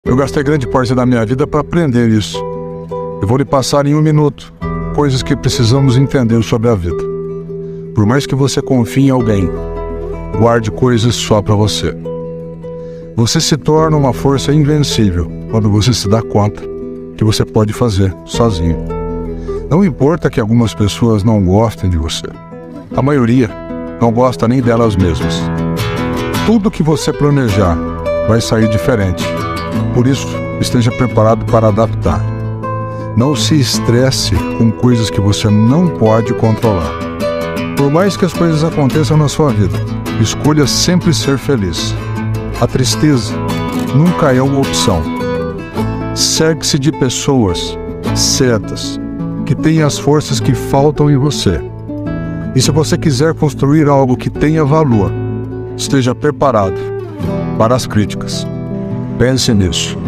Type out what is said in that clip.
Eu gastei grande parte da minha vida para aprender isso. Eu vou lhe passar em 1 minuto coisas que precisamos entender sobre a vida. Por mais que você confie em alguém, guarde coisas só para você. Você se torna uma força invencível quando você se dá conta que você pode fazer sozinho. Não importa que algumas pessoas não gostem de você. A maioria não gosta nem delas mesmas. Tudo que você planejar vai sair diferente. Por isso, esteja preparado para adaptar. Não se estresse com coisas que você não pode controlar. Por mais que as coisas aconteçam na sua vida, escolha sempre ser feliz. A tristeza nunca é uma opção. Cerque-se de pessoas certas, que têm as forças que faltam em você. E se você quiser construir algo que tenha valor, esteja preparado para as críticas. Pense nisso.